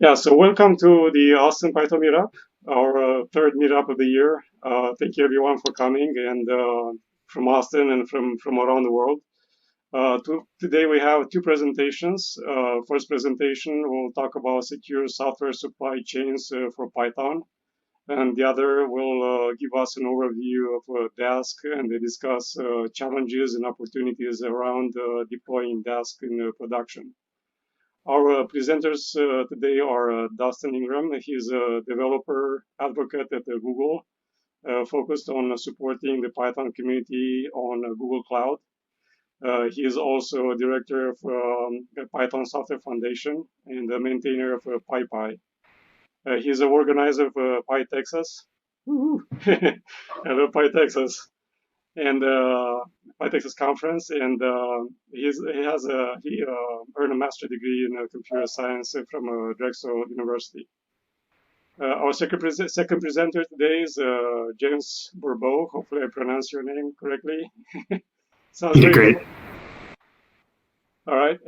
Yeah, so welcome to the Austin Python meetup, our third meetup of the year. Thank you everyone for coming and from Austin and from around the world. Today we have two presentations. First presentation, we'll talk about secure software supply chains for Python. And the other will give us an overview of Dask and they discuss challenges and opportunities around deploying Dask in production. Our presenters today are Dustin Ingram. He's a developer advocate at Google, focused on supporting the Python community on Google Cloud. He is also a director of the Python Software Foundation and a maintainer of PyPI. He's an organizer of PyTexas. Hello, PyTexas. And PyTexas conference, and he earned a master's degree in computer science from Drexel University. Our second presenter today is James Bourbeau. Hopefully, I pronounced your name correctly. Sounds very great. Good. All right.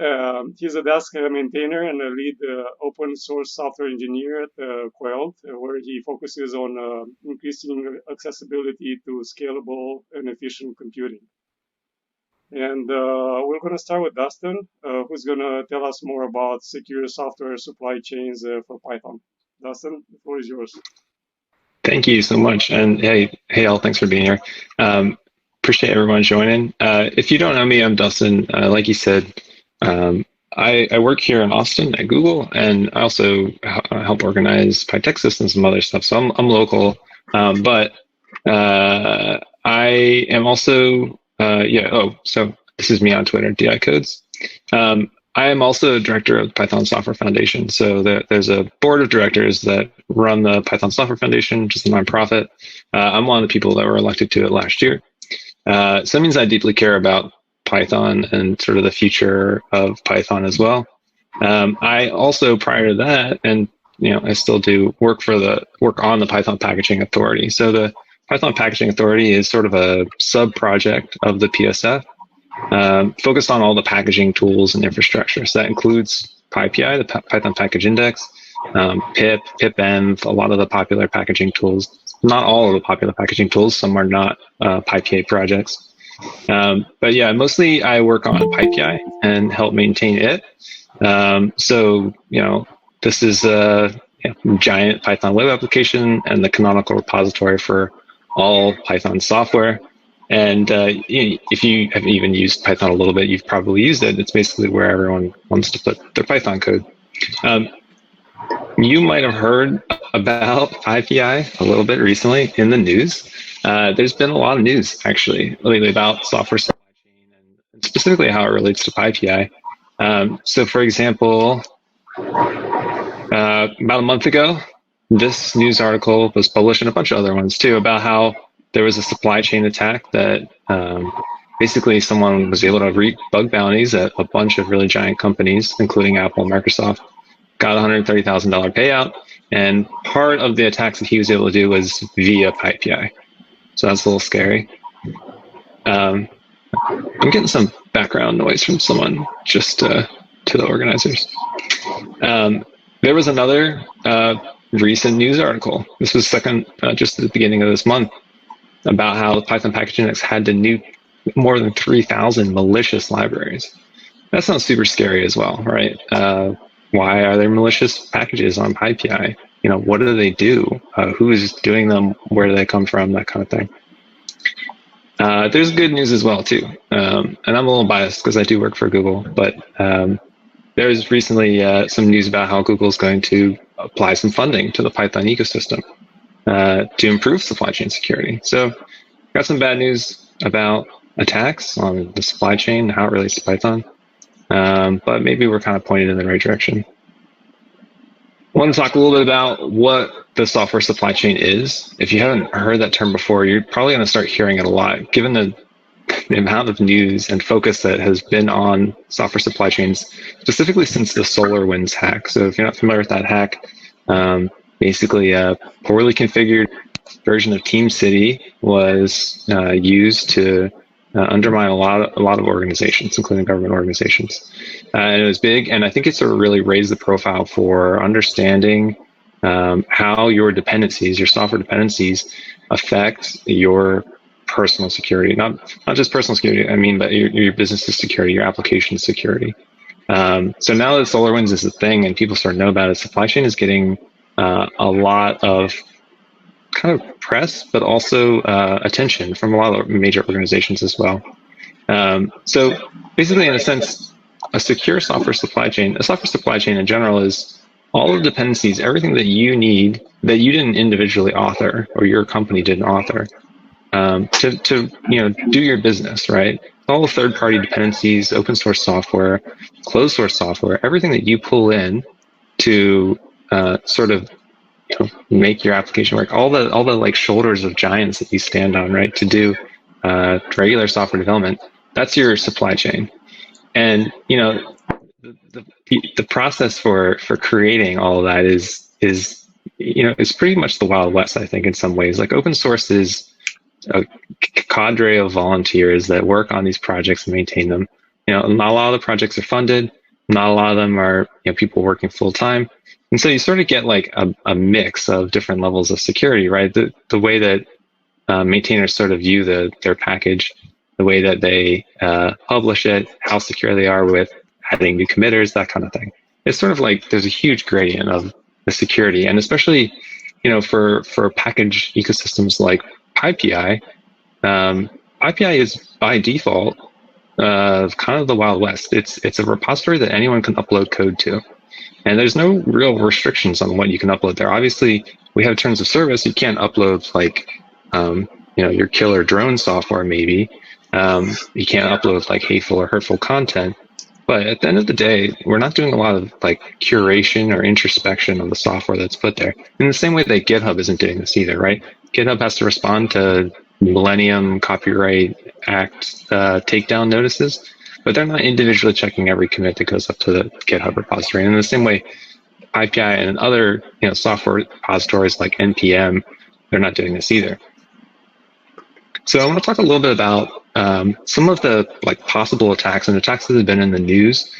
He's a Dask maintainer and a lead open source software engineer at Quelled, where he focuses on increasing accessibility to scalable and efficient computing. And we're going to start with Dustin, who's going to tell us more about secure software supply chains for Python. Dustin, the floor is yours. Thank you so much. And hey all, thanks for being here. Appreciate everyone joining. If you don't know me, I'm Dustin. Like you said, I work here in Austin at Google, and I also help organize PyTexas and some other stuff. So I'm local, but I am also so this is me on Twitter, DI Codes. I am also a director of the Python Software Foundation. So there's a board of directors that run the Python Software Foundation, which is a nonprofit. I'm one of the people that were elected to it last year. So that means I deeply care about Python and sort of the future of Python as well. I also, prior to that, and I still do work on the Python Packaging Authority. So the Python Packaging Authority is sort of a sub-project of the PSF, focused on all the packaging tools and infrastructure. So that includes PyPI, the Python Package Index, Pip, pipenv, a lot of the popular packaging tools. Not all of the popular packaging tools. Some are not PyPI projects. But yeah, mostly I work on PyPI and help maintain it. So, this is a giant Python web application and the canonical repository for all Python software. And if you have even used Python a little bit, you've probably used it. It's basically where everyone wants to put their Python code. You might have heard about PyPI a little bit recently in the news. There's been a lot of news, actually, lately about software supply chain and specifically how it relates to PyPI. So, for example, about a month ago, this news article was published, and a bunch of other ones too, about how there was a supply chain attack that basically someone was able to reap bug bounties at a bunch of really giant companies, including Apple and Microsoft, got a $130,000 payout, and part of the attacks that he was able to do was via PyPI. So that's a little scary. I'm getting some background noise from someone just to the organizers. There was another recent news article. This was just at the beginning of this month, about how the Python Package Index had to nuke more than 3,000 malicious libraries. That sounds super scary as well, right? Why are there malicious packages on PyPI? What do they do? Who is doing them? Where do they come from? That kind of thing. There's good news as well, too. And I'm a little biased because I do work for Google, but there's recently some news about how Google is going to apply some funding to the Python ecosystem to improve supply chain security. So got some bad news about attacks on the supply chain, how it relates to Python. But maybe we're kind of pointed in the right direction. I want to talk a little bit about what the software supply chain is. If you haven't heard that term before, you're probably going to start hearing it a lot, given the amount of news and focus that has been on software supply chains, specifically since the SolarWinds hack. So if you're not familiar with that hack, basically a poorly configured version of TeamCity was used to undermine a lot of organizations, including government organizations. And it was big, and I think it sort of really raised the profile for understanding how your dependencies, your software dependencies, affect your personal security. Not just personal security, I mean, but your business's security, your application security. So now that SolarWinds is a thing and people start to know about it, supply chain is getting a lot of kind of press, but also attention from a lot of major organizations as well. So basically, in a sense, a secure software supply chain in general is all the dependencies, everything that you need that you didn't individually author or your company didn't author to do your business, right? All the third-party dependencies, open source software, closed source software, everything that you pull in to sort of make your application work, all the like shoulders of giants that you stand on, right, to do regular software development, that's your supply chain. And the process for creating all of that is pretty much the Wild West, I think, in some ways. Like open source is a cadre of volunteers that work on these projects and maintain them. Not a lot of the projects are funded. Not a lot of them are people working full time. And so you sort of get like a mix of different levels of security, right? The way that maintainers sort of view their package, the way that they publish it, how secure they are with adding new committers, that kind of thing. It's sort of like there's a huge gradient of the security, and especially for package ecosystems like PyPI, PyPI is by default kind of the Wild West. It's a repository that anyone can upload code to. And there's no real restrictions on what you can upload there. Obviously, we have terms of service. You can't upload like, your killer drone software, maybe. You can't upload like hateful or hurtful content. But at the end of the day, we're not doing a lot of like curation or introspection of the software that's put there. In the same way that GitHub isn't doing this either, right? GitHub has to respond to Millennium Copyright Act takedown notices, but they're not individually checking every commit that goes up to the GitHub repository. And in the same way, PyPI and other software repositories like NPM, they're not doing this either. So I want to talk a little bit about some of the like possible attacks and attacks that have been in the news,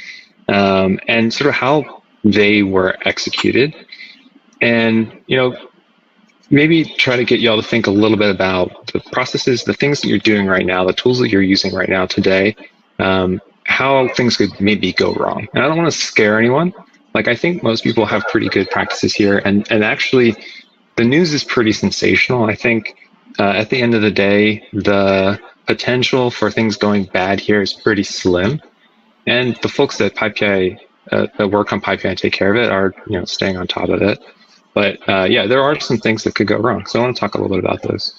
and sort of how they were executed, and maybe try to get y'all to think a little bit about the processes, the things that you're doing right now, the tools that you're using right now today, how things could maybe go wrong. And I don't want to scare anyone. Like, I think most people have pretty good practices here, and actually the news is pretty sensational. I think at the end of the day, the potential for things going bad here is pretty slim. And the folks at PyPI that work on PyPI and take care of it are staying on top of it. But yeah, there are some things that could go wrong. So I want to talk a little bit about those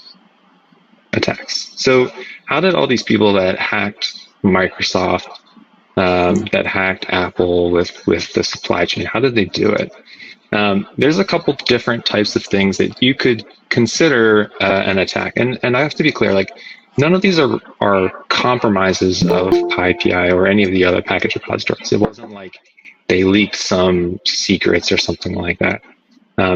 attacks. So how did all these people that hacked Microsoft, that hacked Apple with the supply chain, how did they do it? There's a couple different types of things that you could consider an attack. And I have to be clear, like, none of these are compromises of PyPI or any of the other package repositories. It wasn't like they leaked some secrets or something like that.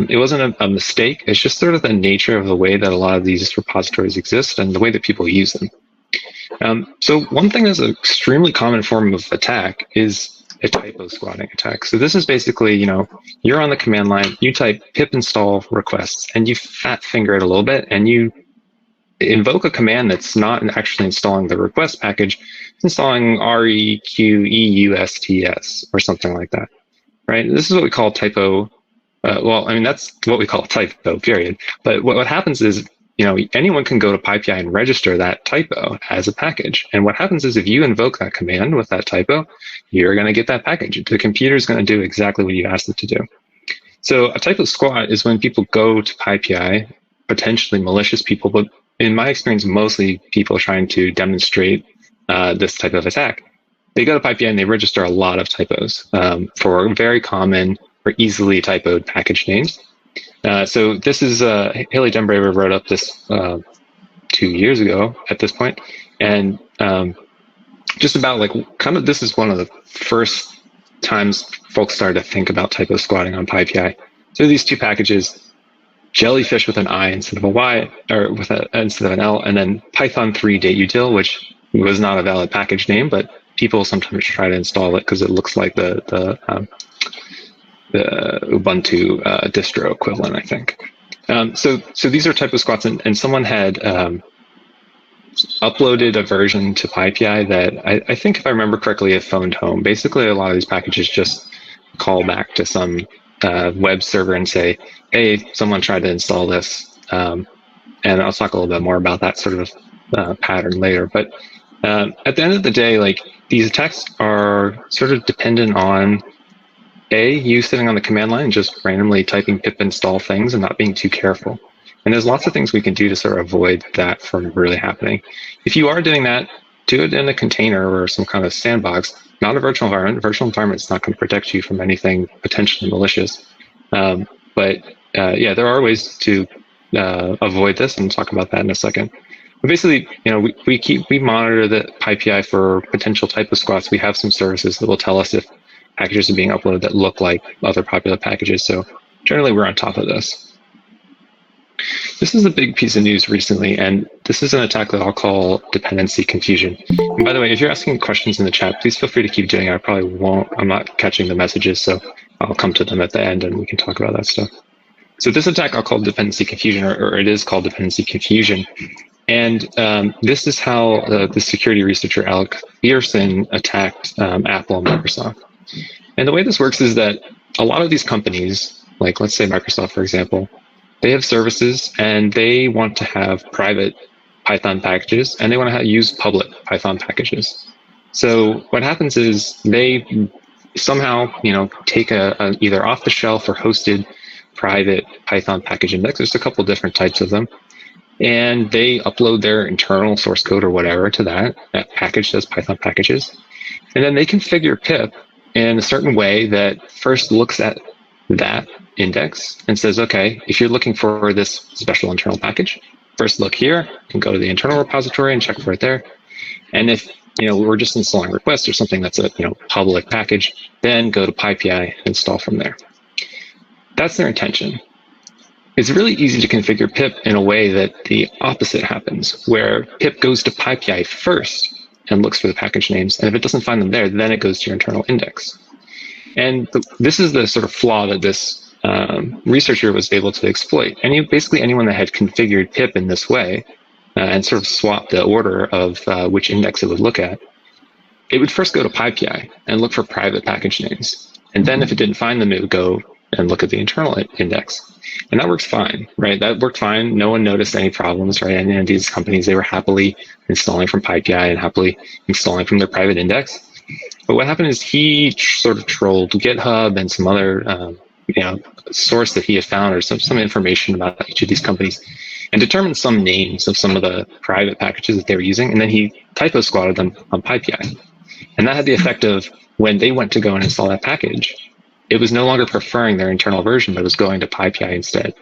It wasn't a mistake. It's just sort of the nature of the way that a lot of these repositories exist and the way that people use them. So one thing that's an extremely common form of attack is a typo squatting attack. So this is basically, you're on the command line, you type pip install requests, and you fat finger it a little bit, and you invoke a command that's not actually installing the request package. It's installing requests or something like that, right? This is what we call typo. That's what we call a typo, period. But what happens is, anyone can go to PyPI and register that typo as a package. And what happens is if you invoke that command with that typo, you're going to get that package. The computer is going to do exactly what you asked it to do. So a typo squat is when people go to PyPI, potentially malicious people, but in my experience, mostly people trying to demonstrate this type of attack. They go to PyPI and they register a lot of typos for very common or easily typoed package names. So this is Haley Dunbraver wrote up this 2 years ago at this point, and just about this is one of the first times folks started to think about typo squatting on PyPI. So these two packages, jellyfish with an I instead of a Y, or instead of an L, and then Python 3 dateutil, which was not a valid package name, but people sometimes try to install it because it looks like the Ubuntu distro equivalent, I think. So these are typo squats, and someone had uploaded a version to PyPI that I think, if I remember correctly, it phoned home. Basically, a lot of these packages just call back to some web server and say, hey, someone tried to install this. And I'll talk a little bit more about that sort of pattern later. But at the end of the day, like, these attacks are sort of dependent on you sitting on the command line and just randomly typing pip install things and not being too careful. And there's lots of things we can do to sort of avoid that from really happening. If you are doing that, do it in a container or some kind of sandbox, not a virtual environment. A virtual environment is not going to protect you from anything potentially malicious. But there are ways to avoid this, and we'll talk about that in a second. But basically, we monitor the PyPI for potential typo squats. We have some services that will tell us if packages are being uploaded that look like other popular packages. So generally, we're on top of this. This is a big piece of news recently, and this is an attack that I'll call dependency confusion. And by the way, if you're asking questions in the chat, please feel free to keep doing it. I probably won't. I'm not catching the messages, so I'll come to them at the end and we can talk about that stuff. So this attack I'll call dependency confusion, or it is called dependency confusion. And this is how the security researcher Alec Pearson attacked Apple and Microsoft. And the way this works is that a lot of these companies, like let's say Microsoft, for example, they have services and they want to have private Python packages and they want to use public Python packages. So what happens is they somehow, take a either off-the-shelf or hosted private Python package index. There's a couple different types of them. And they upload their internal source code or whatever to that package does Python packages. And then they configure pip in a certain way that first looks at that index and says, okay, if you're looking for this special internal package, first look here, you can go to the internal repository and check for it there. And if we're just installing requests or something that's a public package, then go to PyPI and install from there. That's their intention. It's really easy to configure pip in a way that the opposite happens, where pip goes to PyPI first and looks for the package names. And if it doesn't find them there, then it goes to your internal index. And this is the sort of flaw that this researcher was able to exploit. And basically anyone that had configured pip in this way and sort of swapped the order of which index it would look at, it would first go to PyPI and look for private package names. And then if it didn't find them, it would go and look at the internal index. And that works fine, right? That worked fine. No one noticed any problems, right? And these companies, they were happily installing from PyPI and happily installing from their private index. But what happened is he sort of trolled GitHub and some other source that he had found, or some information about each of these companies, and determined some names of some of the private packages that they were using, and then he typo squatted them on PyPI. And that had the effect of, when they went to go and install that package, it was no longer preferring their internal version, but was going to PyPI instead.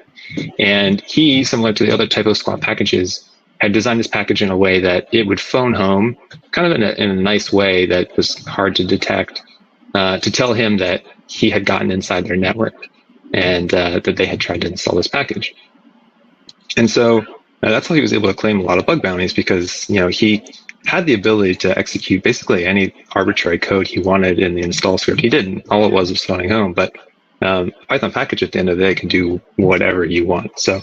And he, similar to the other typo squat packages, had designed this package in a way that it would phone home, kind of in a nice way that was hard to detect, to tell him that he had gotten inside their network and that they had tried to install this package. And so that's how he was able to claim a lot of bug bounties, because he had the ability to execute basically any arbitrary code he wanted in the install script. He didn't. All it was phoning home. But Python package at the end of the day can do whatever you want. So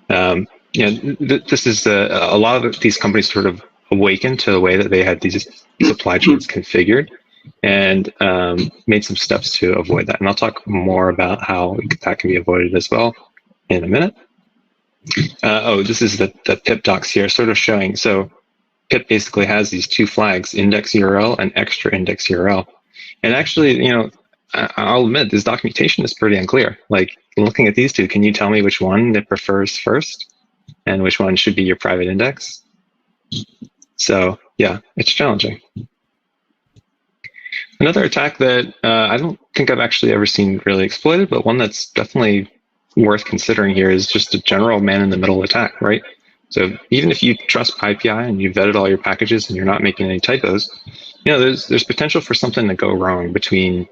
this is a lot of these companies sort of awakened to the way that they had these supply chains configured, and made some steps to avoid that. And I'll talk more about how that can be avoided as well in a minute. This is the pip docs here, sort of showing. So pip basically has these two flags, index URL and extra index URL. And actually, I'll admit, this documentation is pretty unclear. Like, looking at these two, can you tell me which one it prefers first and which one should be your private index? So yeah, it's challenging. Another attack that I don't think I've actually ever seen really exploited, but one that's definitely worth considering here, is just a general man-in-the-middle attack, right? So even if you trust PyPI and you've vetted all your packages and you're not making any typos, there's potential for something to go wrong between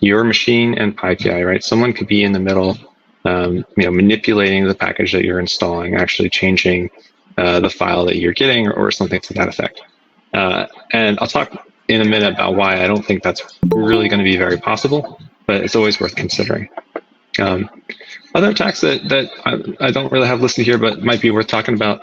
your machine and PyPI, right? Someone could be in the middle, manipulating the package that you're installing, actually changing the file that you're getting, or something to that effect. And I'll talk in a minute about why I don't think that's really going to be very possible, but it's always worth considering. Other attacks that I don't really have listed here, but might be worth talking about,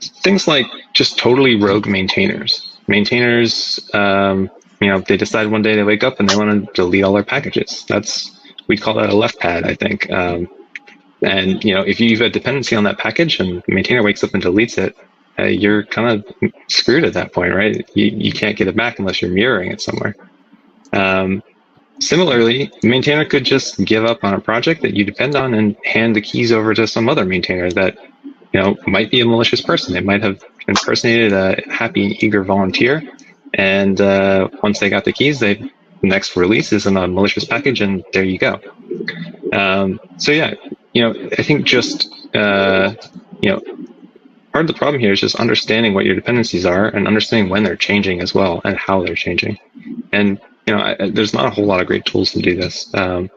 things like just totally rogue maintainers. Maintainers, they decide one day they wake up and they want to delete all their packages. We'd call that a left pad, I think. And if you have a dependency on that package and the maintainer wakes up and deletes it, you're kind of screwed at that point, right? You can't get it back unless you're mirroring it somewhere. Similarly, the maintainer could just give up on a project that you depend on and hand the keys over to some other maintainer that might be a malicious person. They might have impersonated a happy, eager volunteer, and once they got the keys, the next release is in a malicious package, and there you go. So yeah, I think just part of the problem here is just understanding what your dependencies are and understanding when they're changing as well and how they're changing. And there's not a whole lot of great tools to do this,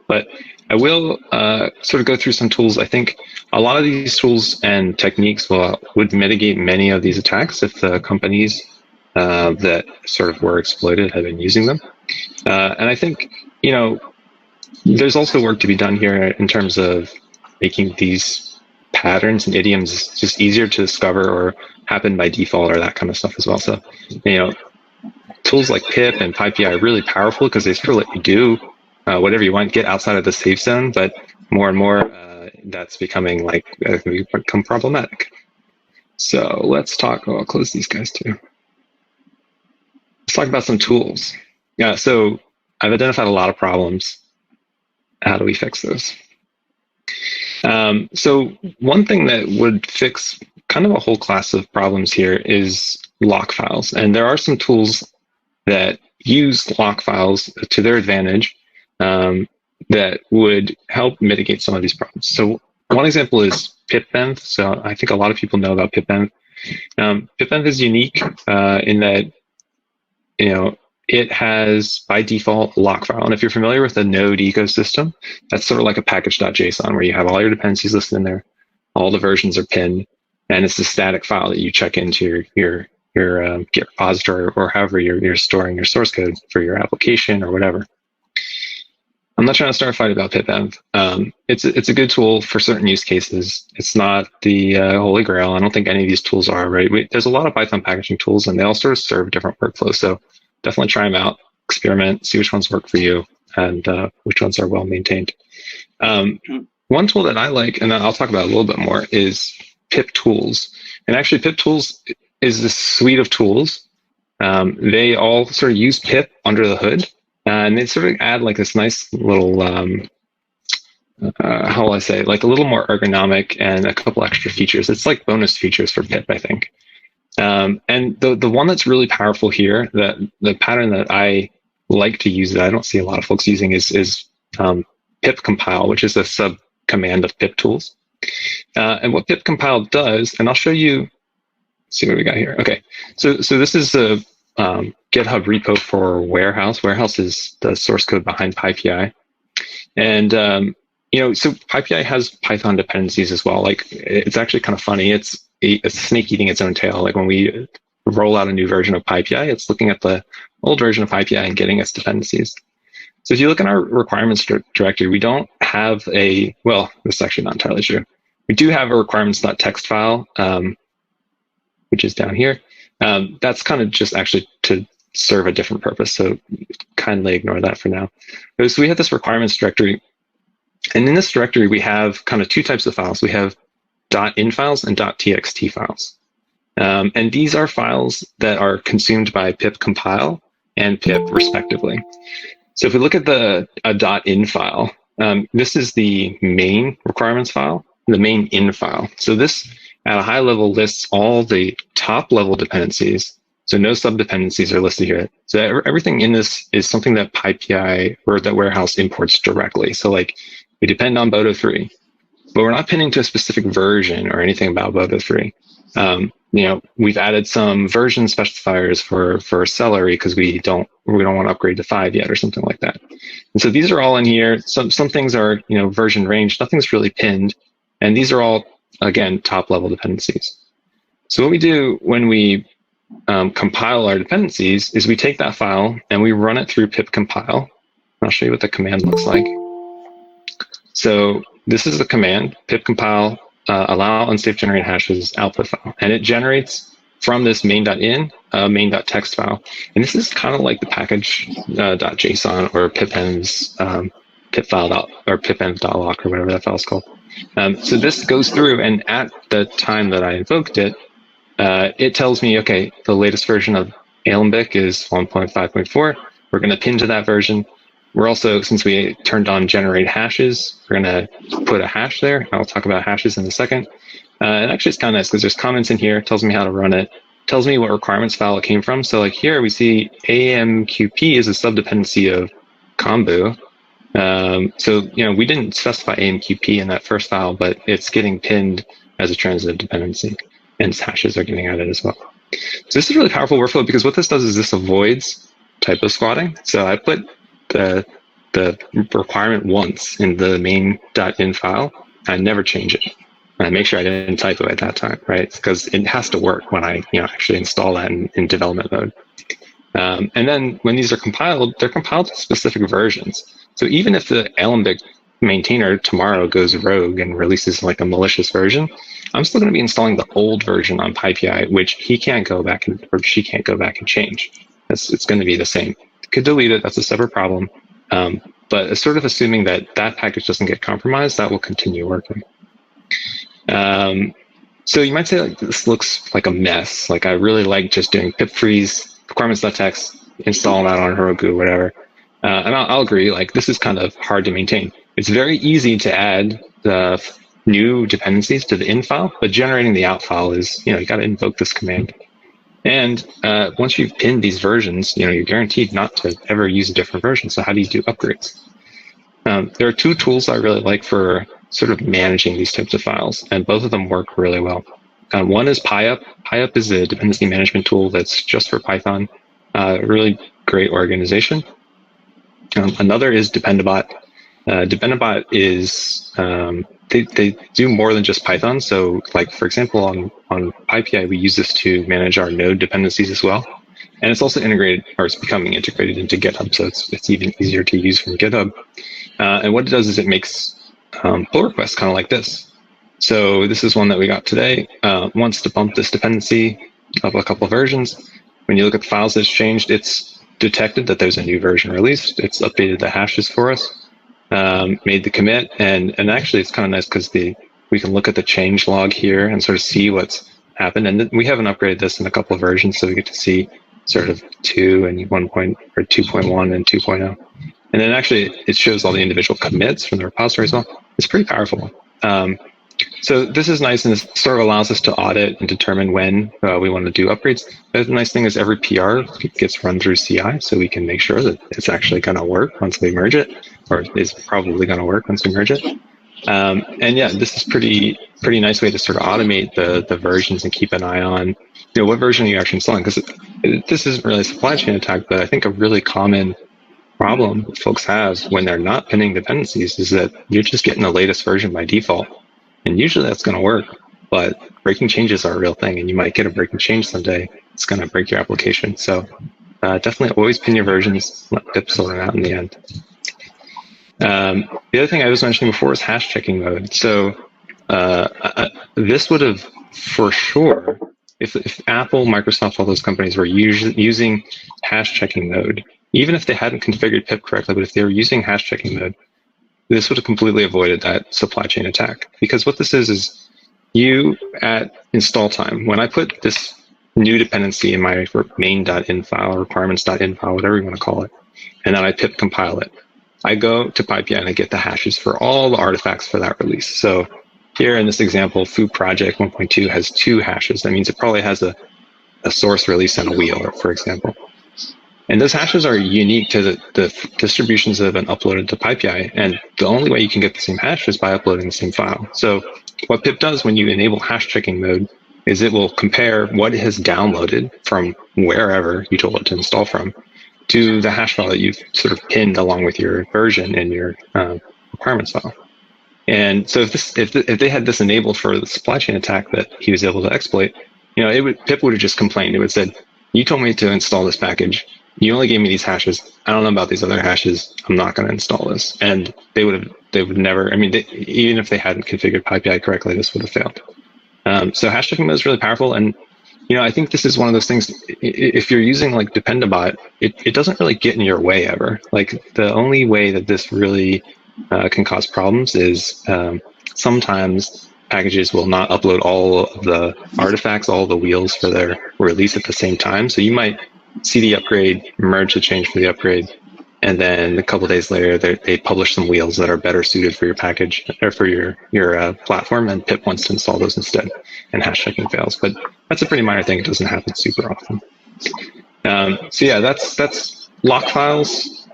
but I will sort of go through some tools. I think a lot of these tools and techniques would mitigate many of these attacks if the companies that sort of were exploited had been using them. And I think, there's also work to be done here in terms of making these patterns and idioms just easier to discover or happen by default or that kind of stuff as well. So, tools like Pip and PyPI are really powerful because they sort of let you do whatever you want, get outside of the safe zone, but more and more that's becoming become problematic. So let's talk, I'll close these guys too. Let's talk about some tools. Yeah, so I've identified a lot of problems. How do we fix those? So one thing that would fix kind of a whole class of problems here is lock files. And there are some tools that use lock files to their advantage that would help mitigate some of these problems. So one example is pipenv. So I think a lot of people know about pipenv. Pipenv is unique in that, it has by default a lock file. And if you're familiar with the Node ecosystem, that's sort of like a package.json where you have all your dependencies listed in there, all the versions are pinned, and it's a static file that you check into your Git repository or however you're storing your source code for your application or whatever. I'm not trying to start a fight about pipenv. It's a good tool for certain use cases. It's not the holy grail. I don't think any of these tools are, right? There's a lot of Python packaging tools, and they all sort of serve different workflows. So definitely try them out, experiment, see which ones work for you, and which ones are well maintained. One tool that I like, and I'll talk about a little bit more, is Pip Tools. And actually, Pip Tools is this suite of tools. They all sort of use Pip under the hood, and they sort of add like this nice little, how will I say, like a little more ergonomic and a couple extra features. It's like bonus features for Pip, I think. And the one that's really powerful here, the pattern that I like to use that I don't see a lot of folks using is Pip Compile, which is a sub command of Pip Tools. And what Pip Compile does, and I'll show you, see what we got here. Okay, so this is a GitHub repo for Warehouse. Warehouse is the source code behind PyPI. And so PyPI has Python dependencies as well. Like, it's actually kind of funny. It's a snake eating its own tail. Like when we roll out a new version of PyPI, it's looking at the old version of PyPI and getting its dependencies. So if you look in our requirements directory, we don't have this is actually not entirely true. We do have a requirements.txt file, which is down here. That's kind of just actually to serve a different purpose. So kindly ignore that for now. So we have this requirements directory. And in this directory, we have kind of two types of files. We have .in files and .txt files. And these are files that are consumed by Pip Compile and Pip respectively. So if we look at a .in file, this is the main requirements file, the main in file. So this, at a high level, lists all the top level dependencies. So no sub dependencies are listed here. So everything in this is something that PyPI or that Warehouse imports directly. So like we depend on Boto 3, but we're not pinning to a specific version or anything about Boto 3. We've added some version specifiers for Celery because we don't want to upgrade to 5 yet or something like that. And so these are all in here. Some things are version range. Nothing's really pinned, and these are all again top level dependencies. So what we do when we compile our dependencies is we take that file and we run it through Pip Compile. I'll show you what the command looks like. So this is the command, pip compile allow unsafe generate hashes output file. And it generates from this main.in, main.text file. And this is kind of like the package.json or pipenv pip file or pipenv.lock or whatever that file is called. So this goes through, and at the time that I invoked it, it tells me, okay, the latest version of Alembic is 1.5.4. We're going to pin to that version. We're also, since we turned on generate hashes, we're going to put a hash there. I'll talk about hashes in a second. And actually, it's kind of nice because there's comments in here. It tells me how to run it. Tells me what requirements file it came from. So like here, we see AMQP is a subdependency of Kombu. So, we didn't specify AMQP in that first file, but it's getting pinned as a transitive dependency, and its hashes are getting added as well. So this is a really powerful workflow because what this does is this avoids typo squatting. So I put the requirement once in the main.in file. I never change it. I make sure I didn't typo at that time, right? Because it has to work when I actually install that in development mode. And then when these are compiled, they're compiled to specific versions. So even if the Alembic maintainer tomorrow goes rogue and releases like a malicious version, I'm still going to be installing the old version on PyPI, which he can't go back or she can't go back and change. It's going to be the same. Could delete it. That's a separate problem. But it's sort of assuming that that package doesn't get compromised, that will continue working. So you might say like this looks like a mess. Like I really like just doing pip freeze requirements.txt, install that on Heroku, whatever. And I'll agree. Like this is kind of hard to maintain. It's very easy to add the new dependencies to the in file, but generating the out file is you got to invoke this command. And once you've pinned these versions, you're guaranteed not to ever use a different version. So how do you do upgrades? There are two tools I really like for sort of managing these types of files, and both of them work really well. One is PyUp. PyUp is a dependency management tool that's just for Python. Really great organization. Another is Dependabot. Dependabot is they do more than just Python. So like, for example, on PyPI, we use this to manage our node dependencies as well. And it's also integrated, or it's becoming integrated into GitHub. So it's even easier to use from GitHub. And what it does is it makes pull requests kind of like this. So this is one that we got today. Wants to bump this dependency of a couple of versions. When you look at the files that's changed, it's detected that there's a new version released. It's updated the hashes for us, made the commit, and actually it's kind of nice because we can look at the change log here and sort of see what's happened. And we haven't upgraded this in a couple of versions, so we get to see sort of 2 and 2.1 and 2.0. And then actually it shows all the individual commits from the repository as well. It's pretty powerful. So this is nice, and this sort of allows us to audit and determine when we want to do upgrades. The nice thing is every PR gets run through CI, so we can make sure that it's actually going to work once we merge it, or is probably going to work once we merge it. And yeah, this is pretty nice way to sort of automate the versions and keep an eye on what version are you actually installing, because this isn't really a supply chain attack, but I think a really common problem folks have when they're not pinning dependencies is that you're just getting the latest version by default. And usually that's going to work, but breaking changes are a real thing, and you might get a breaking change someday. It's going to break your application. So definitely always pin your versions, let pip sort it out in the end. The other thing I was mentioning before is hash checking mode. So this would have, for sure, if Apple, Microsoft, all those companies were using hash checking mode, even if they hadn't configured pip correctly, but if they were using hash checking mode, this would have completely avoided that supply chain attack. Because what this is you at install time, when I put this new dependency in my main.in file, requirements.in file, whatever you want to call it, and then I pip compile it, I go to PyPI and I get the hashes for all the artifacts for that release. So here in this example, foo project 1.2 has 2 hashes. That means it probably has a source release and a wheel, for example. And those hashes are unique to the distributions that have been uploaded to PyPI. And the only way you can get the same hash is by uploading the same file. So what pip does when you enable hash checking mode is it will compare what it has downloaded from wherever you told it to install from to the hash file that you've sort of pinned along with your version in your requirements file. And so if they had this enabled for the supply chain attack that he was able to exploit, Pip would have just complained. It would have said, you told me to install this package. You only gave me these hashes. I don't know about these other hashes. I'm not going to install this. And they would never, even if they hadn't configured PyPI correctly, this would have failed. So hash checking mode is really powerful. And, I think this is one of those things, if you're using like Dependabot, it doesn't really get in your way ever. Like the only way that this really can cause problems is sometimes packages will not upload all of the artifacts, all the wheels for their release at the same time. So you might see the upgrade, merge the change for the upgrade, and then a couple of days later, they publish some wheels that are better suited for your package or for your platform, and Pip wants to install those instead, and hash checking fails. But that's a pretty minor thing. It doesn't happen super often. So yeah, that's lock files,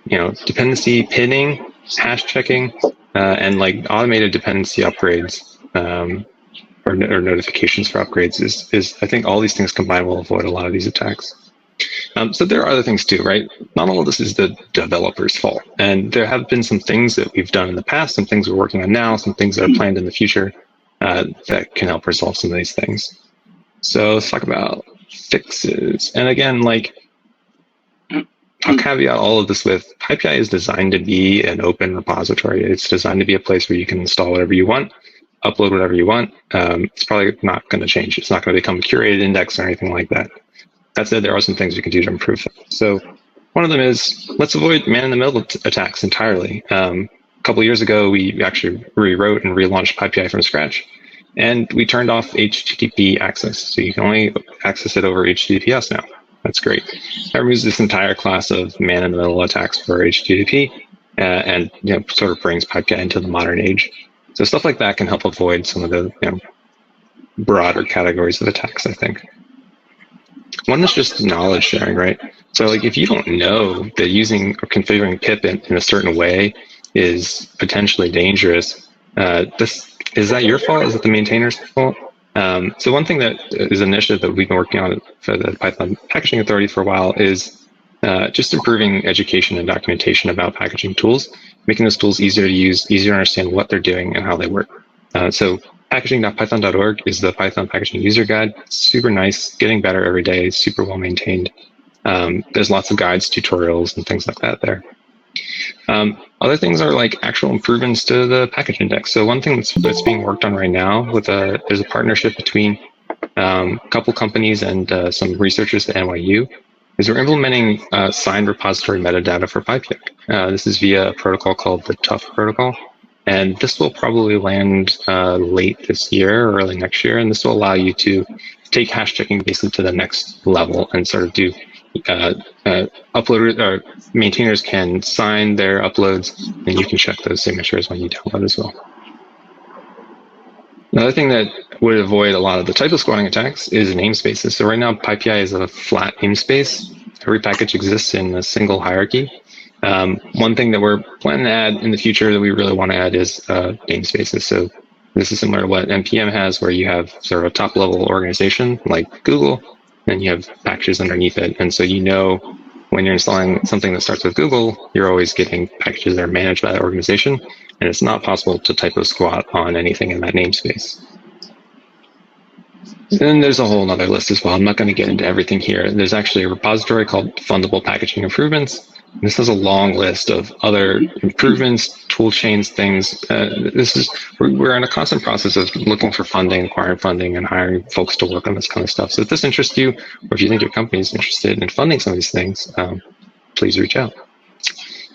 dependency pinning, hash checking, and like automated dependency upgrades or notifications for upgrades is I think all these things combined will avoid a lot of these attacks. So there are other things too, right? Not all of this is the developer's fault. And there have been some things that we've done in the past, some things we're working on now, some things that are planned in the future that can help resolve some of these things. So let's talk about fixes. And again, like I'll caveat all of this with PyPI is designed to be an open repository. It's designed to be a place where you can install whatever you want, upload whatever you want. It's probably not going to change. It's not going to become a curated index or anything like that. That said, there are some things we can do to improve it. So one of them is let's avoid man-in-the-middle attacks entirely. A couple of years ago, we actually rewrote and relaunched PyPI from scratch, and we turned off HTTP access. So you can only access it over HTTPS now. That's great. That removes this entire class of man-in-the-middle attacks for HTTP and sort of brings PyPI into the modern age. So stuff like that can help avoid some of the broader categories of attacks, I think. One is just knowledge sharing, right? So like if you don't know that using or configuring Pip in a certain way is potentially dangerous, is that your fault? Is it the maintainer's fault? So one thing that is an initiative that we've been working on for the Python Packaging Authority for a while is just improving education and documentation about packaging tools, making those tools easier to use, easier to understand what they're doing and how they work. So packaging.python.org is the Python packaging user guide. It's super nice, getting better every day, super well maintained. There's lots of guides, tutorials, and things like that there. Other things are like actual improvements to the package index. So one thing that's being worked on right now there's a partnership between a couple companies and some researchers at NYU, is we're implementing signed repository metadata for PyPI. This is via a protocol called the TUF protocol. And this will probably land late this year or early next year. And this will allow you to take hash checking basically to the next level and sort of do uploaders or maintainers can sign their uploads, and you can check those signatures when you download as well. Another thing that would avoid a lot of the typo squatting attacks is namespaces. So right now, PyPI is a flat namespace. Every package exists in a single hierarchy. One thing that we're planning to add in the future that we really want to add is namespaces. So this is similar to what NPM has, where you have sort of a top-level organization like Google, and you have packages underneath it. And so when you're installing something that starts with Google, you're always getting packages that are managed by that organization, and it's not possible to typo squat on anything in that namespace. And then there's a whole other list as well. I'm not going to get into everything here. There's actually a repository called Fundable Packaging Improvements. This has a long list of other improvements, tool chains, things. We're in a constant process of looking for funding, acquiring funding, and hiring folks to work on this kind of stuff. So if this interests you, or if you think your company is interested in funding some of these things, please reach out.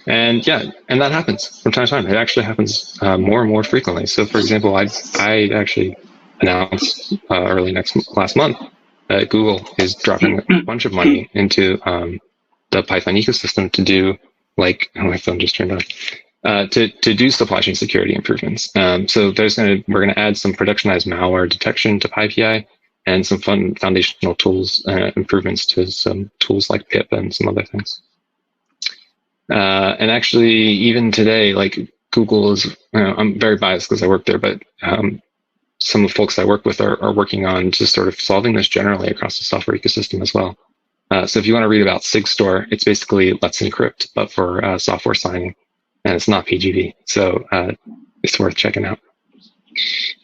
And that happens from time to time. It actually happens more and more frequently. So for example, I actually announced last month that Google is dropping a bunch of money into the Python ecosystem to do my phone just turned on, to do supply chain security improvements. So we're going to add some productionized malware detection to PyPI and some fun foundational tools improvements to some tools like Pip and some other things. And actually, even today, like Google is, I'm very biased because I work there, but some of the folks I work with are working on just sort of solving this generally across the software ecosystem as well. So if you want to read about SigStore, it's basically Let's Encrypt, but for software signing, and it's not PGP. So it's worth checking out.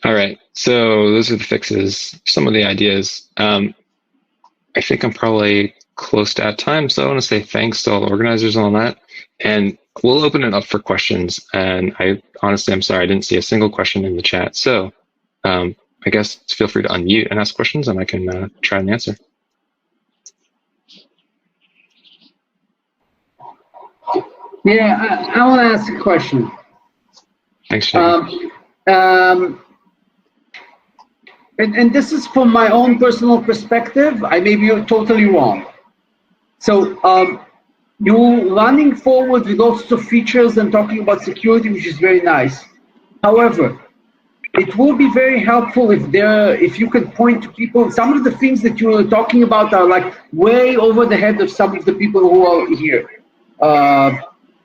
All right. So those are the fixes. Some of the ideas. I think I'm probably close to at time, so I want to say thanks to all the organizers on that. And we'll open it up for questions. And I'm sorry, I didn't see a single question in the chat. So I guess feel free to unmute and ask questions, and I can try and answer. Yeah, I want to ask a question. Thanks, Shane. And this is from my own personal perspective. I may be totally wrong. So you're running forward with lots of features and talking about security, which is very nice. However, it will be very helpful if you could point to people. Some of the things that you were talking about are like way over the head of some of the people who are here.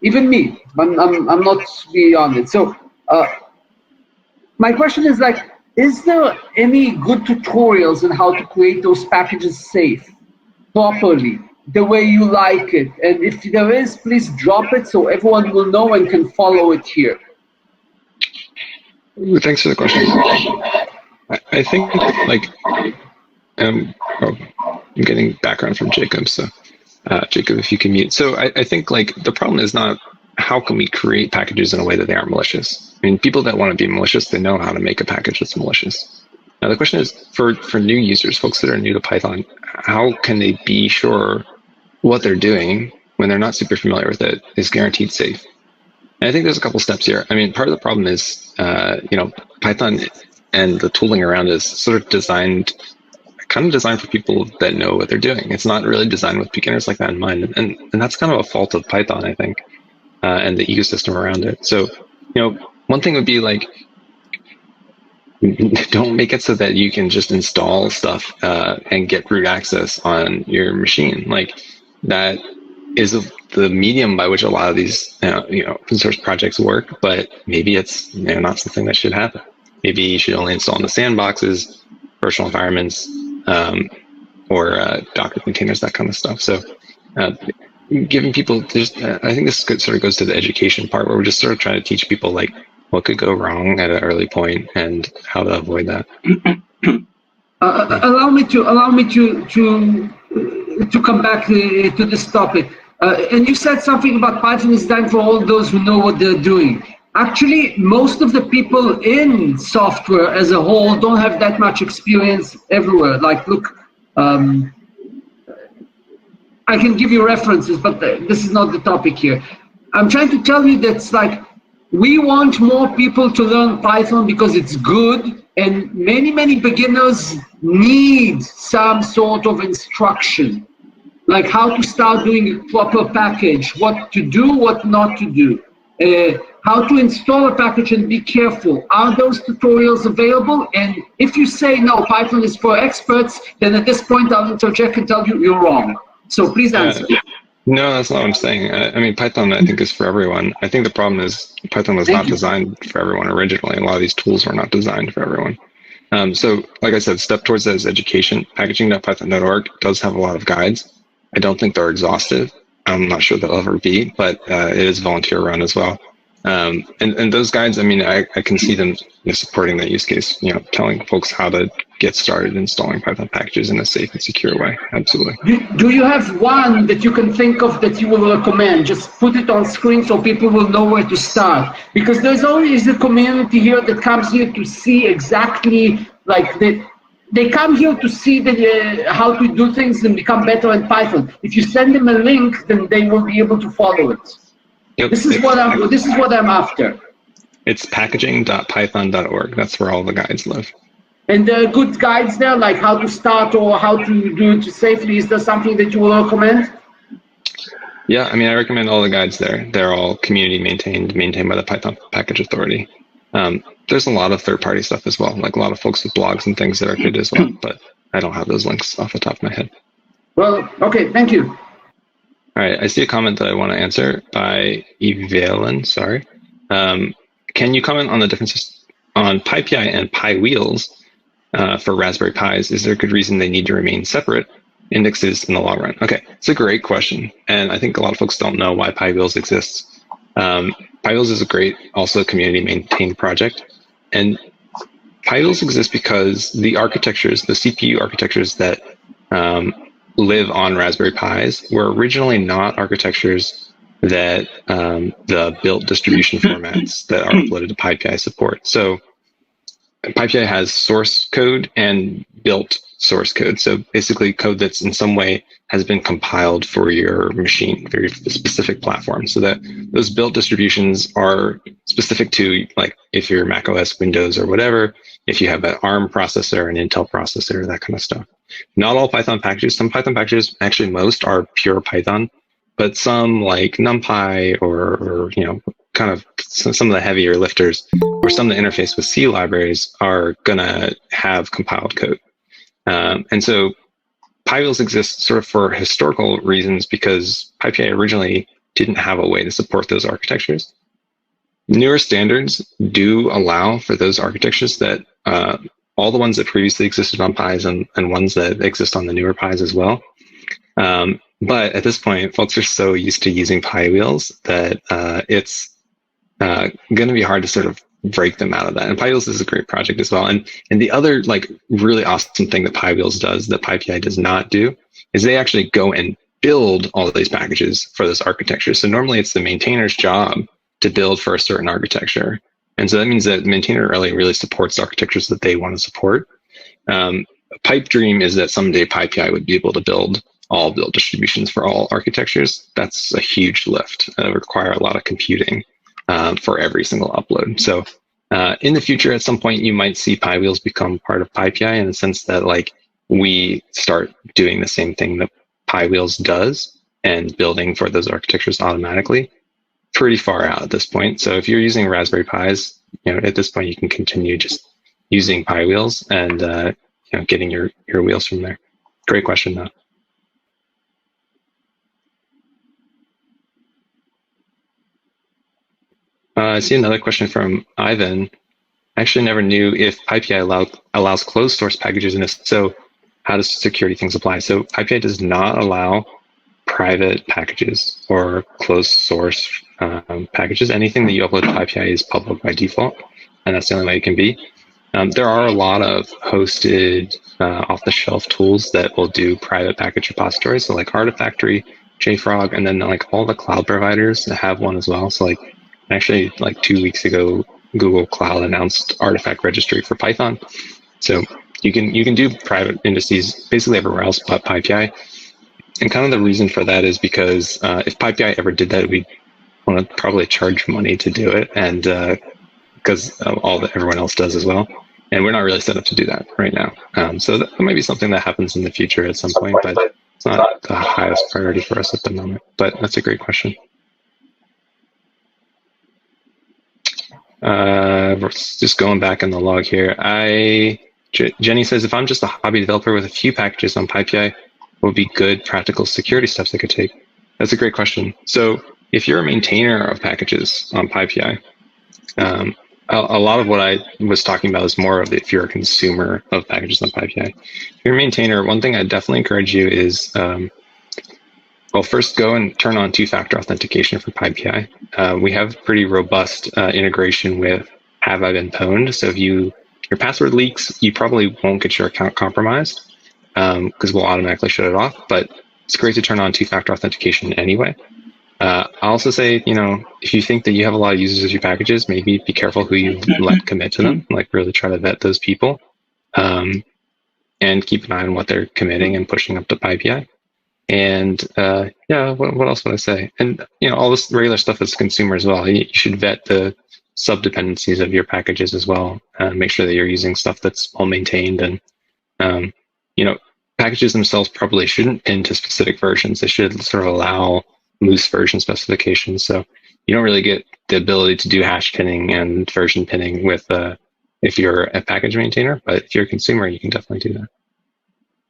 Even me, I'm not beyond it. So my question is like, is there any good tutorials on how to create those packages safe, properly, the way you like it? And if there is, please drop it so everyone will know and can follow it here. Thanks for the question. I think I'm getting background from Jacob, so Jacob, if you can mute. So I think the problem is not how can we create packages in a way that they aren't malicious. I mean, people that want to be malicious, they know how to make a package that's malicious. Now the question is for new users, folks that are new to Python, how can they be sure what they're doing when they're not super familiar with it is guaranteed safe? And I think there's a couple steps here. I mean, part of the problem is, Python and the tooling around is sort of designed for people that know what they're doing. It's not really designed with beginners like that in mind. And that's kind of a fault of Python, I think, and the ecosystem around it. So, one thing would be don't make it so that you can just install stuff and get root access on your machine. That is the medium by which a lot of these open source projects work, but maybe it's not something that should happen. Maybe you should only install in the sandboxes, virtual environments, or Docker containers, that kind of stuff. So giving people, I think this sort of goes to the education part, where we're just sort of trying to teach people what could go wrong at an early point and how to avoid that. Allow me to come back to this topic. And you said something about Python is designed for all those who know what they're doing. Actually, most of the people in software as a whole don't have that much experience everywhere. Look, I can give you references, but this is not the topic here. I'm trying to tell you that we want more people to learn Python because it's good, and many beginners need some sort of instruction, like how to start doing a proper package, what to do, what not to do, how to install a package and be careful. Are those tutorials available? And if you say no, Python is for experts, then at this point I'll interject and tell you you're wrong. So please answer. No, that's not what I'm saying. I mean, Python, I think, is for everyone. I think the problem is Python was not designed for everyone originally. A lot of these tools were not designed for everyone. So, like I said, step towards that is education. Packaging.python.org does have a lot of guides. I don't think they're exhaustive. I'm not sure they'll ever be, but it is volunteer run as well. And those guides, I mean, I can see them supporting that use case, telling folks how to get started installing Python packages in a safe and secure way. Absolutely. Do you have one that you can think of that you will recommend? Just put it on screen so people will know where to start. Because there's always a community here that comes here to see exactly they come here to see how to do things and become better at Python. If you send them a link, then they will be able to follow it. Yep. This is what I'm after. It's packaging.python.org. That's where all the guides live. And there are good guides there, like how to start or how to do it safely. Is there something that you will recommend? Yeah, I mean, I recommend all the guides there. They're all community maintained by the Python Package Authority. There's a lot of third-party stuff as well, like a lot of folks with blogs and things that are good as well, but I don't have those links off the top of my head. Well, okay, thank you. All right, I see a comment that I want to answer by Evelyn, sorry. Can you comment on the differences on PyPI and PyWheels for Raspberry Pis? Is there a good reason they need to remain separate indexes in the long run? Okay, it's a great question, and I think a lot of folks don't know why PyWheels exists. PyWheels is a great, also community maintained project, and PyWheels exists because the architectures, the CPU architectures that live on Raspberry Pis were originally not architectures that the built distribution formats that are uploaded to PyPI support. So PyPI has source code and built source code. So basically code that's in some way has been compiled for your machine, for your specific platform. So that those built distributions are specific to, like, if you're Mac OS, Windows, or whatever, if you have an ARM processor, an Intel processor, that kind of stuff. Not all Python packages. Some Python packages, actually most, are pure Python, but some, like NumPy or kind of some of the heavier lifters, or some that interface with C libraries, are going to have compiled code. And so PyWheels exists sort of for historical reasons, because PyPI originally didn't have a way to support those architectures. Newer standards do allow for those architectures, that all the ones that previously existed on Pis and ones that exist on the newer Pis as well. But at this point, folks are so used to using PyWheels that it's going to be hard to sort of break them out of that. And PyWheels is a great project as well. And the other, like, really awesome thing that PyWheels does that PyPI does not do is they actually go and build all of these packages for this architecture. So normally it's the maintainer's job to build for a certain architecture. And so that means that the maintainer really supports architectures that they want to support. Pipe dream is that someday PyPI would be able to build all build distributions for all architectures. That's a huge lift. It would require a lot of computing for every single upload. So in the future, at some point, you might see PyWheels become part of PyPI, in the sense that, like, we start doing the same thing that PyWheels does and building for those architectures automatically. Pretty far out at this point. So if you're using Raspberry Pis, at this point, you can continue just using PyWheels and getting your wheels from there. Great question, though. I see another question from Ivan. I actually never knew if PyPI allows closed source packages, and if so, how does security things apply? So PyPI does not allow private packages or closed source packages. Anything that you upload to PyPI is public by default, and that's the only way it can be. There are a lot of hosted off-the-shelf tools that will do private package repositories, so like Artifactory, JFrog, and then like all the cloud providers that have one as well. So like actually like 2 weeks ago, Google Cloud announced Artifact Registry for Python. So you can do private indices basically everywhere else but PyPI. And kind of the reason for that is because if PyPI ever did that, we'd want to probably charge money to do it, and because everyone else does as well. And we're not really set up to do that right now. So that might be something that happens in the future at some point, but it's not the highest priority for us at the moment. But that's a great question. Just going back in the log here. Jenny says, if I'm just a hobby developer with a few packages on PyPI, what would be good practical security steps I could take? That's a great question. So if you're a maintainer of packages on PyPI, a lot of what I was talking about is more of if you're a consumer of packages on PyPI. If you're a maintainer, one thing I definitely encourage you is, well, first go and turn on two-factor authentication for PyPI. We have pretty robust integration with Have I Been Pwned. So if your password leaks, you probably won't get your account compromised because we'll automatically shut it off. But it's great to turn on two-factor authentication anyway. I also say, if you think that you have a lot of users of your packages, maybe be careful who you let commit to them. Like really try to vet those people, and keep an eye on what they're committing and pushing up to PyPI. And what else would I say? And all this regular stuff as a consumer as well. You should vet the sub-dependencies of your packages as well. Make sure that you're using stuff that's well maintained. And packages themselves probably shouldn't pin to specific versions. They should sort of allow loose version specifications. So you don't really get the ability to do hash pinning and version pinning with if you're a package maintainer. But if you're a consumer, you can definitely do that.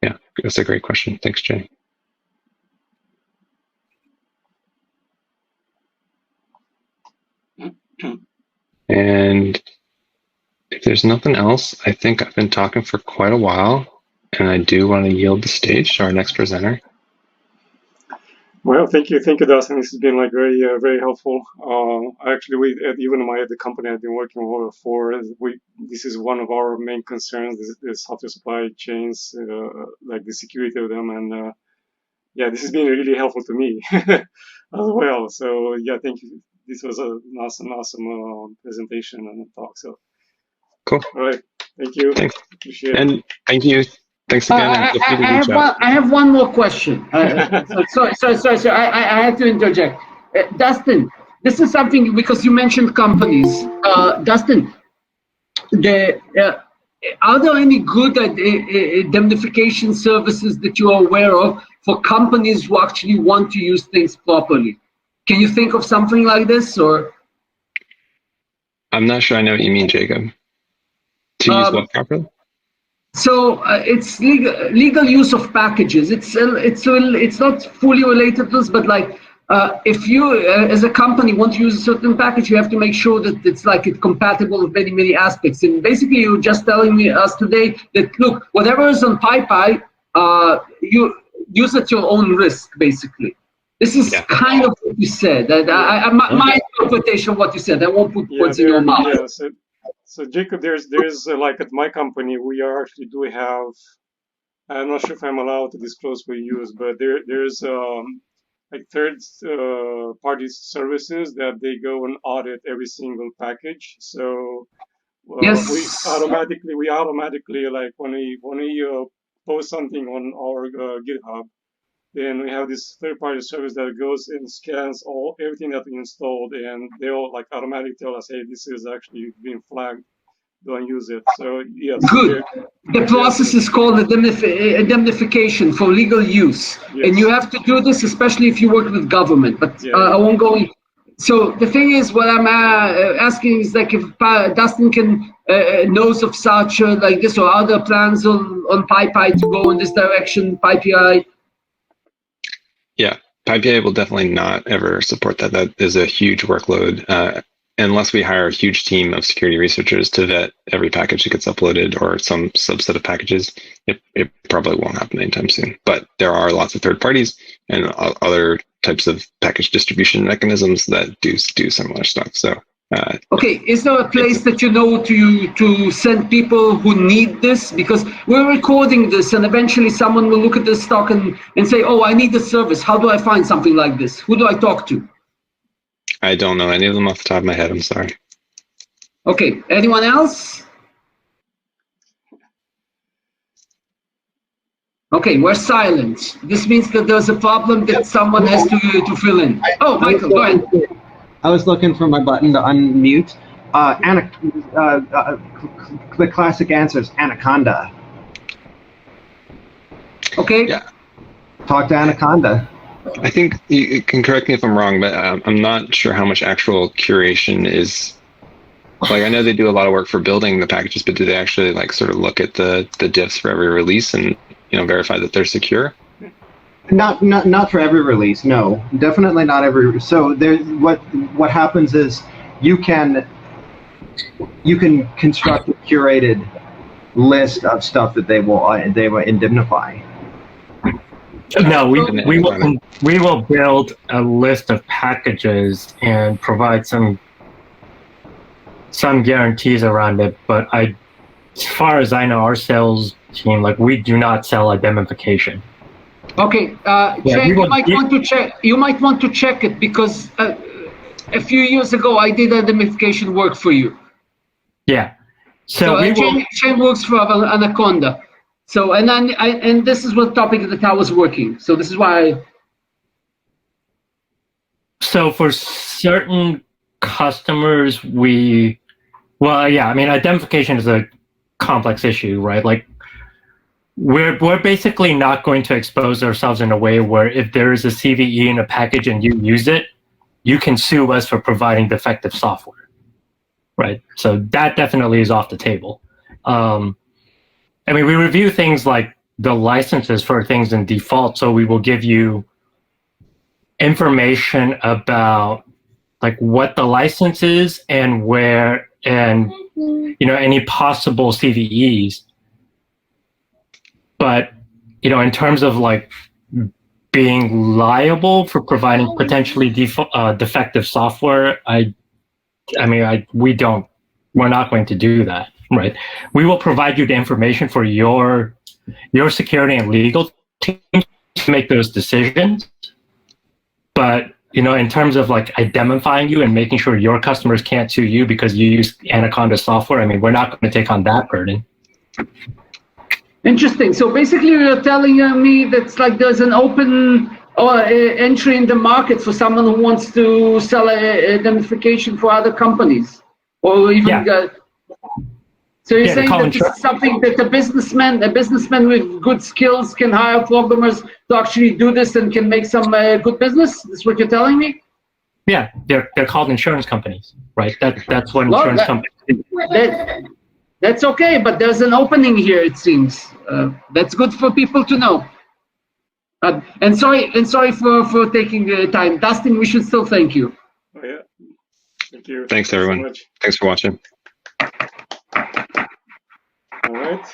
Yeah, that's a great question. Thanks, Jay. And if there's nothing else, I think I've been talking for quite a while, and I do want to yield the stage to our next presenter. Well, thank you, Dustin. This has been like very helpful. Actually, even the company I've been working for, this is one of our main concerns: this software supply chains, like the security of them, and yeah, this has been really helpful to me as well. So yeah, thank you. This was an awesome presentation and talk. So Cool. all right, thank you. Thanks. Appreciate it. And thank you. Thanks again. And feel free to reach out. I have one more question. Sorry. I have to interject. Dustin, this is something because you mentioned companies. Dustin, are there any good indemnification services that you are aware of for companies who actually want to use things properly? Can you think of something like this, or? I'm not sure I know what you mean, Jacob. To use what properly? So it's legal use of packages. It's not fully related to this, but like if you as a company want to use a certain package, you have to make sure that it's compatible with many aspects. And basically, you're just telling us today that look, whatever is on PyPI, you use at your own risk, basically. This is kind of what you said. My interpretation of what you said. I won't put words in your mouth. Yeah, so Jacob, there's like at my company, we do have. I'm not sure if I'm allowed to disclose what you use, but there's like third party services that they go and audit every single package. So yes. we automatically like when we post something on our GitHub, then we have this third-party service that goes and scans everything that we installed, and they'll like automatically tell us, hey, this is actually being flagged. Don't use it. So yes. Good. The process is called indemnification for legal use, and you have to do this, especially if you work with government. But I won't go. So the thing is, what I'm asking is like if Dustin can knows of such like this or other plans on PyPI to go in this direction, PyPI. Yeah, PyPI will definitely not ever support that. That is a huge workload. Unless we hire a huge team of security researchers to vet every package that gets uploaded or some subset of packages, it probably won't happen anytime soon. But there are lots of third parties and other types of package distribution mechanisms that do similar stuff. So. Okay, is there a place that you know to send people who need this? Because we're recording this and eventually someone will look at this talk and say, oh, I need this service. How do I find something like this? Who do I talk to? I don't know any of them off the top of my head. I'm sorry. Okay, anyone else? Okay, we're silent. This means that there's a problem that someone has to fill in. Oh, Michael, go ahead. I was looking for my button to unmute. The classic answer is Anaconda. Okay. Yeah. Talk to Anaconda. I think you can correct me if I'm wrong, but I'm not sure how much actual curation is. Like, I know they do a lot of work for building the packages, but do they actually like sort of look at the diffs for every release and verify that they're secure? Not for every release, no. Definitely not every. So there, what happens is you can construct a curated list of stuff that they will indemnify. No, we will build a list of packages and provide some guarantees around it. But as far as I know, our sales team, like, we do not sell indemnification. Okay, Chen, you might want to check it because a few years ago I did indemnification work for you. Yeah. So Chen works for Anaconda. So and this is what topic that I was working. So this is why. So for certain customers, indemnification is a complex issue, right? Like, we're basically not going to expose ourselves in a way where if there is a CVE in a package and you use it, you can sue us for providing defective software, right? So that definitely is off the table. We review things like the licenses for things in default, so we will give you information about like what the license is and where, and any possible CVEs. But in terms of like being liable for providing potentially defective software, we're not going to do that, right? We will provide you the information for your security and legal team to make those decisions. But, in terms of like identifying you and making sure your customers can't sue you because you use Anaconda software, we're not going to take on that burden. Interesting. So basically, you're telling me that's like there's an open entry in the market for someone who wants to sell identification for other companies, or even. Yeah. So you're saying that this is something that a businessman with good skills can hire programmers to actually do this and can make some good business? That's what you're telling me? Yeah, they're called insurance companies, right? That's what insurance companies do. That's okay, but there's an opening here, it seems. That's good for people to know. And sorry for taking the time. Dustin, we should still thank you. Oh, yeah. Thank you. Thanks, everyone. So much. Thanks for watching. All right.